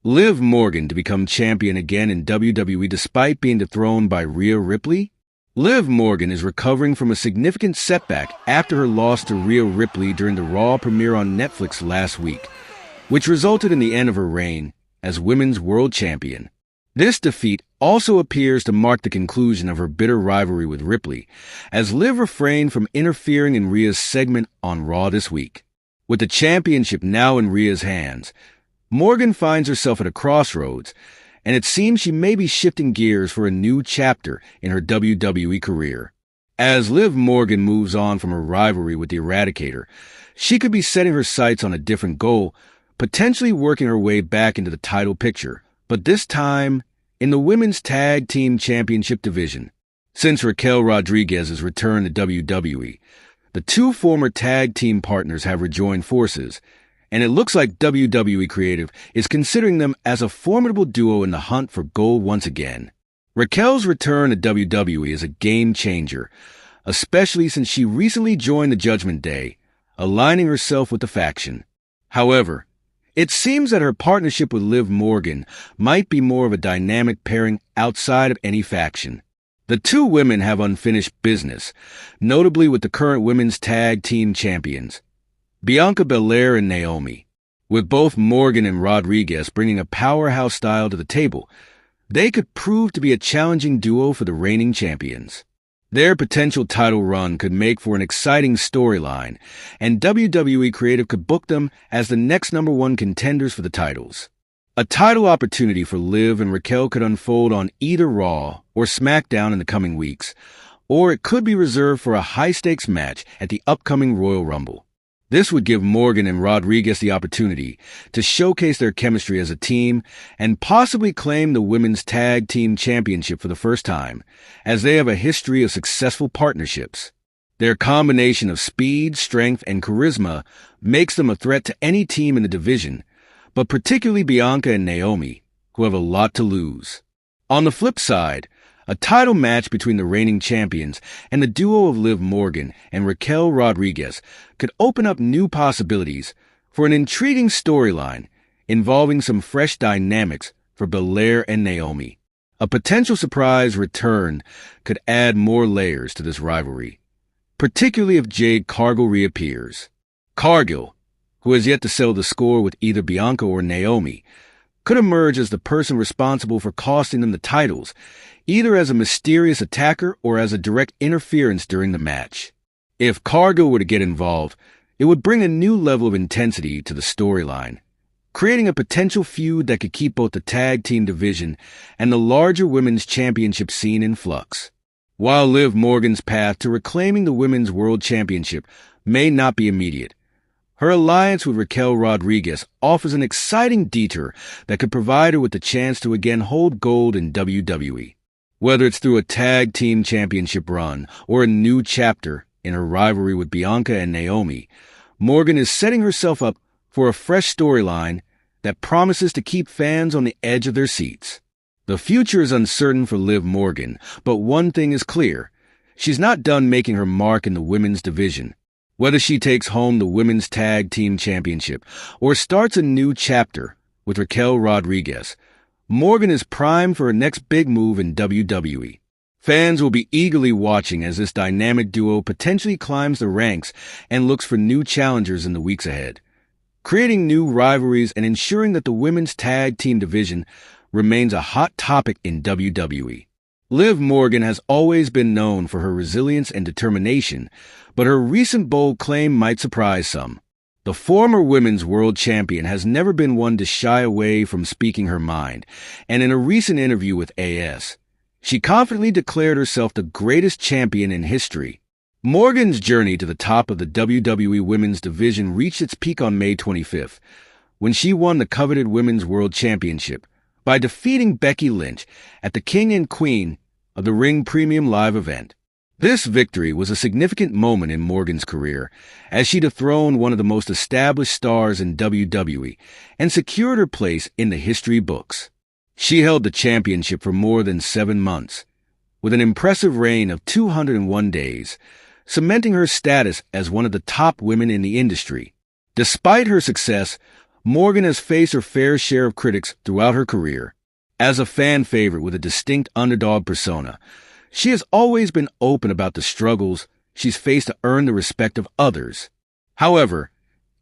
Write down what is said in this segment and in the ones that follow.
Liv Morgan to become champion again in WWE despite being dethroned by Rhea Ripley? Liv Morgan is recovering from a significant setback after her loss to Rhea Ripley during the Raw premiere on Netflix last week, which resulted in the end of her reign as Women's World Champion. This defeat also appears to mark the conclusion of her bitter rivalry with Ripley, as Liv refrained from interfering in Rhea's segment on Raw this week. With the championship now in Rhea's hands, Morgan finds herself at a crossroads, and it seems she may be shifting gears for a new chapter in her WWE career. As Liv Morgan moves on from her rivalry with the Eradicator, she could be setting her sights on a different goal, potentially working her way back into the title picture, but this time in the Women's Tag Team Championship division. Since Raquel Rodriguez's return to WWE, the two former tag team partners have rejoined forces, and it looks like WWE Creative is considering them as a formidable duo in the hunt for gold once again. Raquel's return to WWE is a game changer, especially since she recently joined the Judgment Day, aligning herself with the faction. However, it seems that her partnership with Liv Morgan might be more of a dynamic pairing outside of any faction. The two women have unfinished business, notably with the current women's tag team champions, Bianca Belair and Naomi. With both Morgan and Rodriguez bringing a powerhouse style to the table, they could prove to be a challenging duo for the reigning champions. Their potential title run could make for an exciting storyline, and WWE Creative could book them as the next #1 contenders for the titles. A title opportunity for Liv and Raquel could unfold on either Raw or SmackDown in the coming weeks, or it could be reserved for a high-stakes match at the upcoming Royal Rumble. This would give Morgan and Rodriguez the opportunity to showcase their chemistry as a team and possibly claim the Women's Tag Team Championship for the first time, as they have a history of successful partnerships. Their combination of speed, strength, and charisma makes them a threat to any team in the division, but particularly Bianca and Naomi, who have a lot to lose. On the flip side, a title match between the reigning champions and the duo of Liv Morgan and Raquel Rodriguez could open up new possibilities for an intriguing storyline involving some fresh dynamics for Belair and Naomi. A potential surprise return could add more layers to this rivalry, particularly if Jade Cargill reappears. Cargill, who has yet to settle the score with either Bianca or Naomi, could emerge as the person responsible for costing them the titles, either as a mysterious attacker or as a direct interference during the match. If Cargill were to get involved, it would bring a new level of intensity to the storyline, creating a potential feud that could keep both the tag team division and the larger women's championship scene in flux. While Liv Morgan's path to reclaiming the Women's World Championship may not be immediate, her alliance with Raquel Rodriguez offers an exciting detour that could provide her with the chance to again hold gold in WWE. Whether it's through a tag team championship run or a new chapter in her rivalry with Bianca and Naomi, Morgan is setting herself up for a fresh storyline that promises to keep fans on the edge of their seats. The future is uncertain for Liv Morgan, but one thing is clear. She's not done making her mark in the women's division. Whether she takes home the Women's Tag Team Championship or starts a new chapter with Raquel Rodriguez, Morgan is primed for her next big move in WWE. Fans will be eagerly watching as this dynamic duo potentially climbs the ranks and looks for new challengers in the weeks ahead, creating new rivalries and ensuring that the Women's Tag Team division remains a hot topic in WWE. Liv Morgan has always been known for her resilience and determination, but her recent bold claim might surprise some. The former Women's World Champion has never been one to shy away from speaking her mind, and in a recent interview with AS, she confidently declared herself the greatest champion in history. Morgan's journey to the top of the WWE Women's division reached its peak on May 25th, when she won the coveted Women's World Championship by defeating Becky Lynch at the King and Queen of the Ring Premium Live event. This victory was a significant moment in Morgan's career, as she dethroned one of the most established stars in WWE and secured her place in the history books. She held the championship for more than 7 months, with an impressive reign of 201 days, cementing her status as one of the top women in the industry. Despite her success, Morgan has faced her fair share of critics throughout her career. As a fan favorite with a distinct underdog persona, she has always been open about the struggles she's faced to earn the respect of others. However,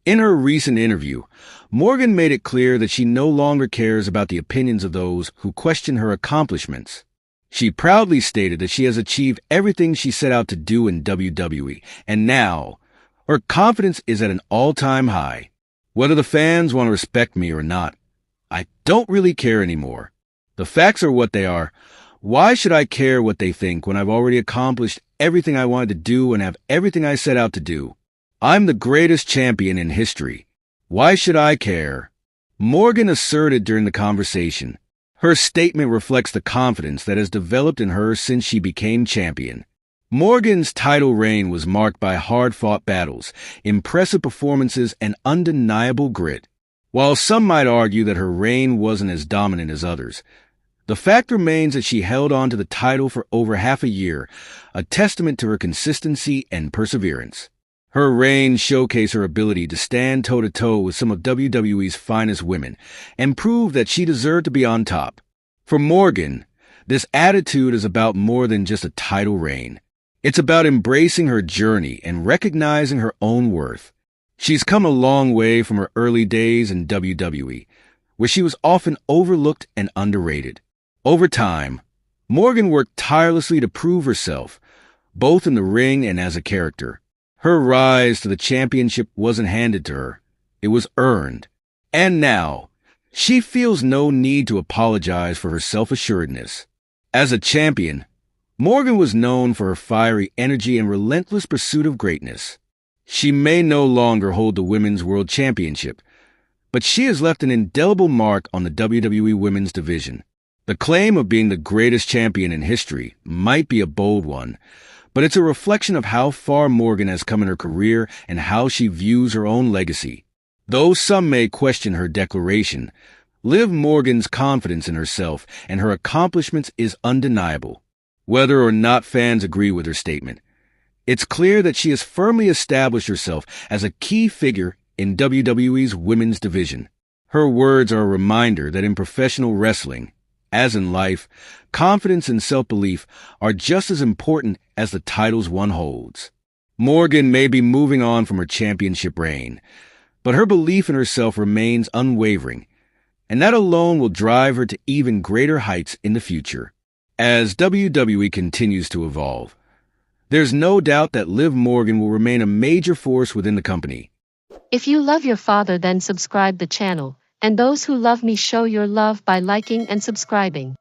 in her recent interview, Morgan made it clear that she no longer cares about the opinions of those who question her accomplishments. She proudly stated that she has achieved everything she set out to do in WWE, and now, her confidence is at an all-time high. Whether the fans want to respect me or not, I don't really care anymore. The facts are what they are. Why should I care what they think when I've already accomplished everything I wanted to do and have everything I set out to do? I'm the greatest champion in history. Why should I care? Morgan asserted during the conversation. Her statement reflects the confidence that has developed in her since she became champion. Morgan's title reign was marked by hard-fought battles, impressive performances, and undeniable grit. While some might argue that her reign wasn't as dominant as others, the fact remains that she held on to the title for over half a year, a testament to her consistency and perseverance. Her reign showcased her ability to stand toe-to-toe with some of WWE's finest women and prove that she deserved to be on top. For Morgan, this attitude is about more than just a title reign. It's about embracing her journey and recognizing her own worth. She's come a long way from her early days in WWE, where she was often overlooked and underrated. Over time, Morgan worked tirelessly to prove herself, both in the ring and as a character. Her rise to the championship wasn't handed to her. It was earned. And now, she feels no need to apologize for her self-assuredness. As a champion, Morgan was known for her fiery energy and relentless pursuit of greatness. She may no longer hold the Women's World Championship, but she has left an indelible mark on the WWE Women's division. The claim of being the greatest champion in history might be a bold one, but it's a reflection of how far Morgan has come in her career and how she views her own legacy. Though some may question her declaration, Liv Morgan's confidence in herself and her accomplishments is undeniable. Whether or not fans agree with her statement, it's clear that she has firmly established herself as a key figure in WWE's women's division. Her words are a reminder that in professional wrestling, as in life, confidence and self-belief are just as important as the titles one holds. Morgan may be moving on from her championship reign, but her belief in herself remains unwavering, and that alone will drive her to even greater heights in the future. As WWE continues to evolve, there's no doubt that Liv Morgan will remain a major force within the company. If you love your father, then subscribe the channel. And those who love me, show your love by liking and subscribing.